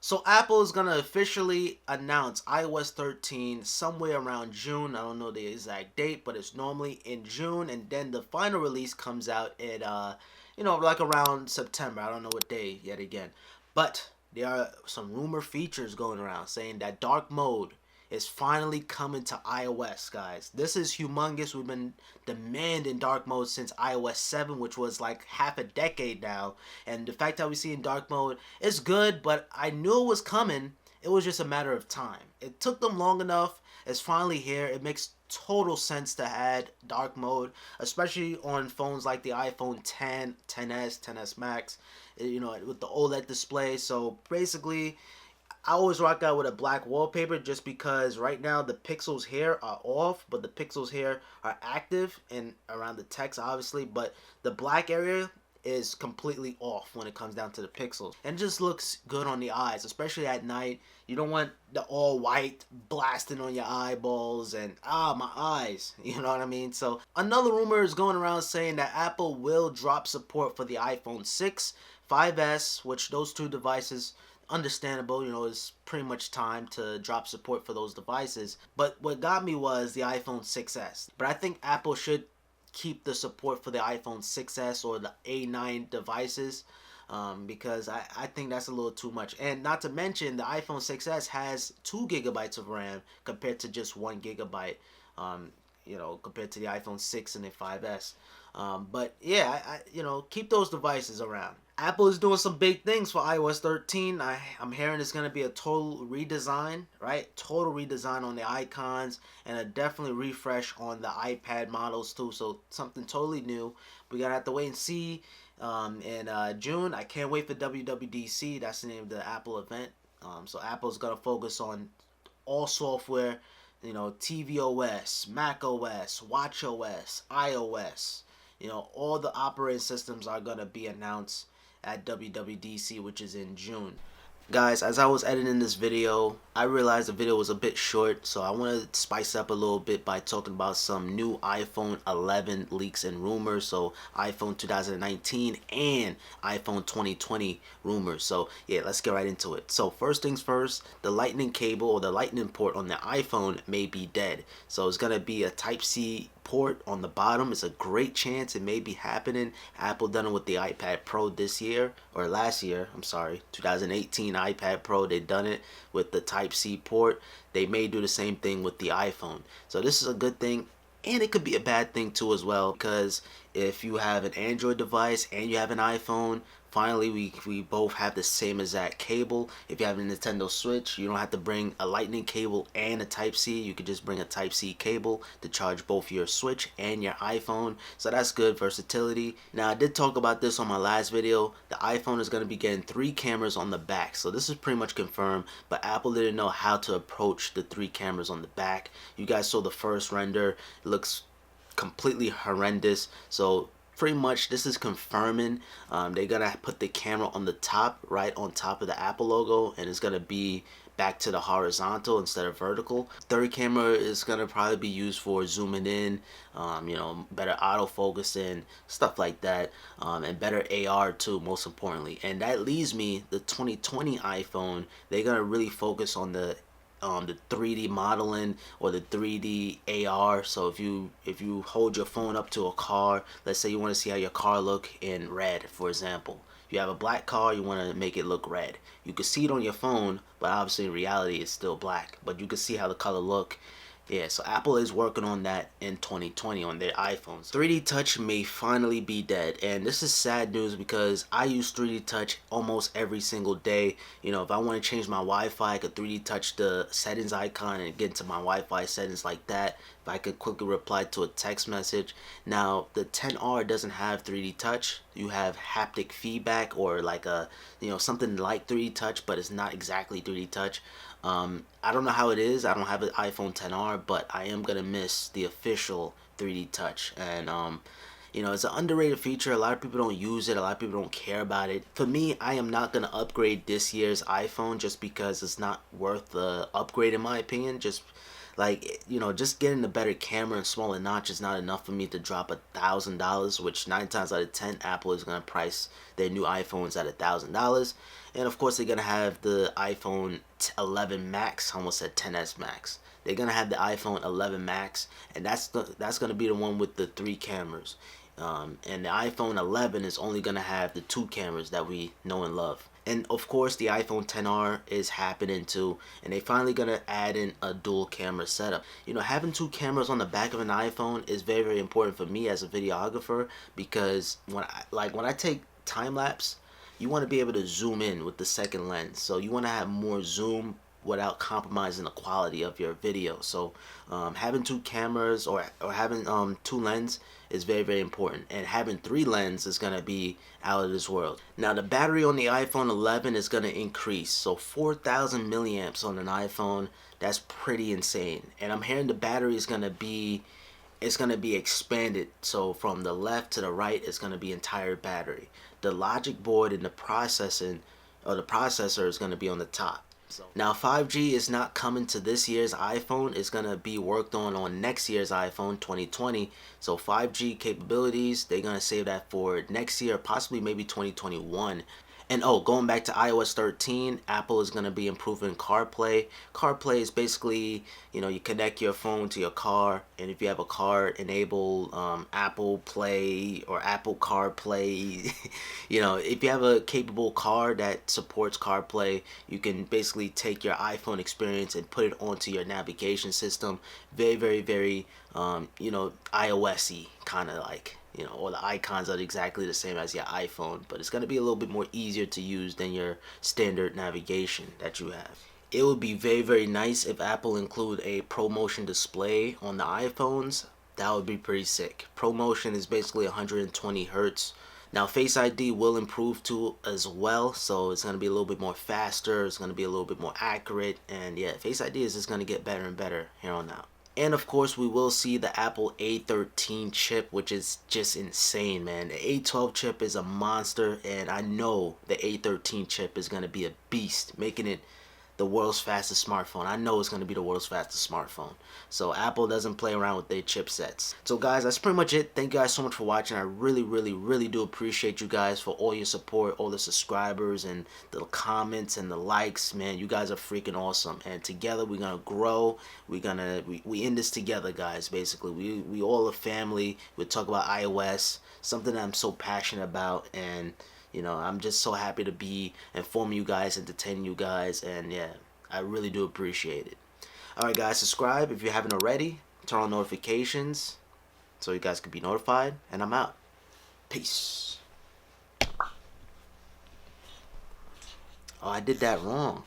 So Apple is gonna officially announce iOS 13 somewhere around June. I don't know the exact date, but it's normally in June, and then the final release comes out at like around September. I don't know what day yet again, but there are some rumor features going around saying that dark mode is finally coming to iOS, guys. This is humongous. We've been demanding dark mode since iOS 7, which was like half a decade now. And the fact that we see in dark mode is good, but I knew it was coming. It was just a matter of time. It took them long enough. It's finally here. It makes total sense to add dark mode, especially on phones like the iPhone 10, 10s, 10s Max, with the OLED display. So basically, I always rock out with a black wallpaper just because right now the pixels here are off, but the pixels here are active and around the text obviously, but the black area is completely off when it comes down to the pixels. And it just looks good on the eyes, especially at night. You don't want the all white blasting on your eyeballs and my eyes, you know what I mean? So another rumor is going around saying that Apple will drop support for the iPhone 6, 5S, which those two devices understandable, it's pretty much time to drop support for those devices. But what got me was the iPhone 6S. But I think Apple should keep the support for the iPhone 6S or the A9 devices, because I think that's a little too much. And not to mention, the iPhone 6S has 2 gigabytes of RAM compared to just 1 gigabyte, compared to the iPhone 6 and the 5S. But yeah, keep those devices around. Apple is doing some big things for iOS 13. I'm hearing it's going to be a total redesign, right? Total redesign on the icons and a definitely refresh on the iPad models too. So something totally new. We got to have to wait and see in June. I can't wait for WWDC. That's the name of the Apple event. So Apple's going to focus on all software, tvOS, macOS, watchOS, iOS. All the operating systems are going to be announced at WWDC, which is in June. Guys, as I was editing this video, I realized the video was a bit short, so I want to spice up a little bit by talking about some new iPhone 11 leaks and rumors. So iPhone 2019 and iPhone 2020 rumors. So yeah, let's get right into it. So first things first, the lightning cable or the lightning port on the iPhone may be dead. So it's going to be a Type-C port on the bottom. It's a great chance it may be happening. Apple done it with the iPad Pro this year, or last year, I'm sorry, 2018 iPad Pro. They done it with the Type-C port. They may do the same thing with the iPhone. So this is a good thing, and it could be a bad thing too as well, because if you have an Android device and you have an iPhone, finally we both have the same exact cable. If you have a Nintendo Switch, you don't have to bring a lightning cable and a Type-C. You could just bring a Type-C cable to charge both your Switch and your iPhone. So that's good versatility. Now, I did talk about this on my last video. The iPhone is going to be getting 3 cameras on the back. So this is pretty much confirmed, but Apple didn't know how to approach the 3 cameras on the back. You guys saw the first render. It looks completely horrendous. So pretty much this is confirming they're gonna put the camera on the top, right on top of the Apple logo, and it's gonna be back to the horizontal instead of vertical. Third camera is gonna probably be used for zooming in, better autofocusing, stuff like that, and better AR too, most importantly. And that leaves me the 2020 iPhone. They're gonna really focus on the 3D modeling or the 3D AR. So if you hold your phone up to a car, let's say you want to see how your car look in red, for example. If you have a black car, you want to make it look red. You can see it on your phone, but obviously in reality it's still black. But you can see how the color look. Yeah, so Apple is working on that in 2020 on their iPhones. 3D Touch may finally be dead, and this is sad news because I use 3D Touch almost every single day. If I want to change my Wi-Fi, I could 3D Touch the settings icon and get into my Wi-Fi settings like that. If I could quickly reply to a text message. Now, the 10R doesn't have 3D Touch. You have haptic feedback, or like something like 3D Touch, but it's not exactly 3D Touch. I don't know how it is. I don't have an iPhone 10R, but I am gonna miss the official 3D Touch. And it's an underrated feature. A lot of people don't use it. A lot of people don't care about it. For me, I am not gonna upgrade this year's iPhone just because it's not worth the upgrade in my opinion. Just Like, you know, just getting a better camera and smaller notch is not enough for me to drop $1,000, which 9 times out of 10 Apple is gonna price their new iPhones at $1,000. And of course they're gonna have the iPhone 11 Max. I almost said 10s Max. They're gonna have the iPhone 11 Max, and that's gonna be the one with the 3 cameras. And the iPhone 11 is only gonna have the 2 cameras that we know and love. And of course the iPhone XR is happening too, and they finally gonna add in a dual camera setup. You know, having 2 cameras on the back of an iPhone is very, very important for me as a videographer, because when I take time lapse, you want to be able to zoom in with the second lens. So you want to have more zoom without compromising the quality of your video. So having 2 cameras, or having 2 lenses is very, very important, and having 3 lenses is going to be out of this world. Now the battery on the iPhone 11 is going to increase, so 4,000 milliamps on an iPhone, that's pretty insane. And I'm hearing the battery is going to be, it's going to be expanded, so from the left to the right it's going to be entire battery. The logic board and the processing, or the processor, is going to be on the top. So now 5G is not coming to this year's iPhone. It's going to be worked on next year's iPhone 2020. So 5G capabilities, they're going to save that for next year, possibly maybe 2021. And oh, going back to iOS 13, Apple is going to be improving CarPlay. CarPlay is basically, you know, you connect your phone to your car, and if you have a car, enable Apple Play or Apple CarPlay. You know, if you have a capable car that supports CarPlay, you can basically take your iPhone experience and put it onto your navigation system. Very, very, very, you know, iOS-y, kind of like. You know, or the icons are exactly the same as your iPhone, but it's going to be a little bit more easier to use than your standard navigation that you have. It would be very, very nice if Apple include a ProMotion display on the iPhones. That would be pretty sick. ProMotion is basically 120 hertz. Now Face ID will improve too as well, so it's going to be a little bit more faster, it's going to be a little bit more accurate, and yeah, Face ID is just going to get better and better here on out. And of course we will see the Apple A13 chip, which is just insane, man. The A12 chip is a monster, and I know the A13 chip is going to be a beast, making it the world's fastest smartphone. I know it's going to be the world's fastest smartphone. So Apple doesn't play around with their chipsets. So guys, that's pretty much it. Thank you guys so much for watching. I really, really, really do appreciate you guys for all your support, all the subscribers and the comments and the likes. Man, you guys are freaking awesome. And together we're going to grow. We in this together, guys. Basically, we all a family. We talk about iOS, something that I'm so passionate about, and you know, I'm just so happy to be informing you guys, entertaining you guys, and yeah, I really do appreciate it. Alright guys, subscribe if you haven't already. Turn on notifications so you guys can be notified, and I'm out. Peace. Oh, I did that wrong.